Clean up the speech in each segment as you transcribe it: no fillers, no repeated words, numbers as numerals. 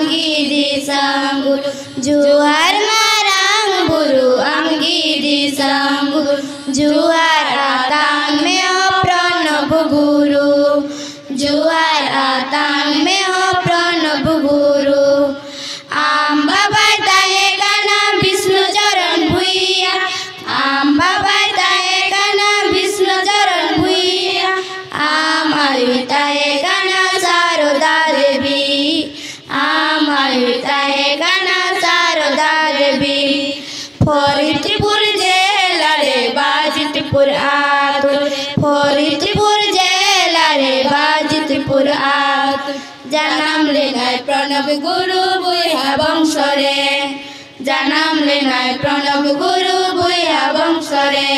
amgi di sanggul juar marang buru amgi di sanggul juar atang meo pranab guru juar atang meo pranab guru amba baitaye kana Vishnu charan bhuiya amba baitaye kana Vishnu charan bhuiya amaitaye kana Saroda Devi amaitaye kana Saroda Devi Faridpur jela re Bajitpur atur Faridpur jela re Bajitpur atur janam lenai pranab guru buiha bangshore janam lenai pranab guru buiha bangshore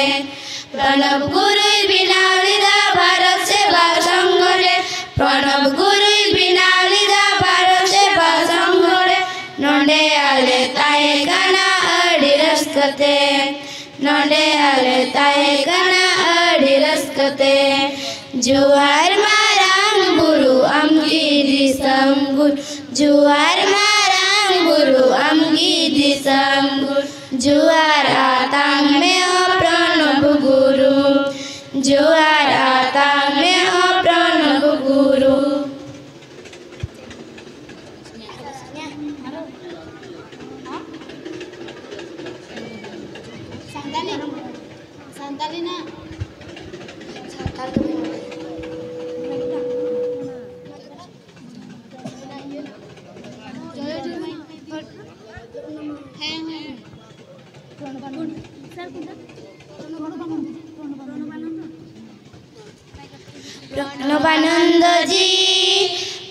pranab guru bina lida bharat seva sanghore pranab guru bina lida bharat seva sanghore nonde ale tae kana adi raskate nonde ale tae kana adi raskate juhar marang guru amgi di sanggul juhar marang guru amgi di sanggul juhar atang meo pranab guru juhar atang meo pranab guru Santali na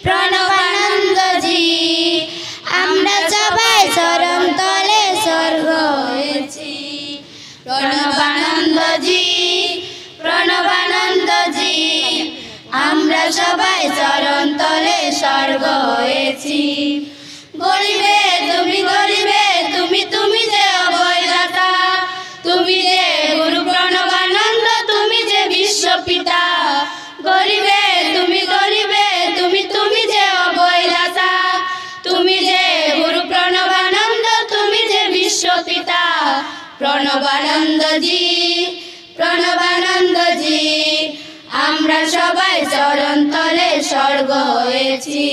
Pranabananda জি আমরা সবাই চরণ তলে স্বর্গ হয়েছি প্রণবানন্দ জি আমরা সবাই চরণ তলে স্বর্গ হয়েছি গরিবে তুমি তুমি যে অভয়দাতা তুমি যে গুরু প্রণবানন্দ তুমি যে বিশ্বপিতা গরিবে তুমি যে অভয়দাতা তুমি যে গুরু প্রণবানন্দ তুমি যে বিশ্বপিতা প্রণবানন্দ জি আমরা সবাই চরণ তলে স্বর্গ হয়েছি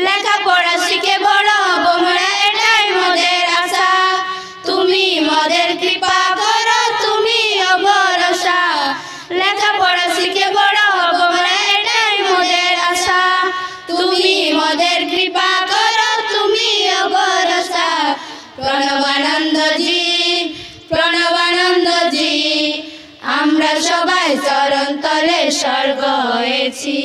লেখাপড়া শিখে বড় হব মোরা এটাই মোদের আশা তুমি মোদের কৃপা করো তুমি অভরসা লেখাপড়া শিখে বড় হব মোরা এটাই মোদের আশা তুমি মোদের কৃপা করো তুমি অভরসা প্রণবানন্দ জি আমরা সবাই চরণ তলে স্বর্গ হয়েছি।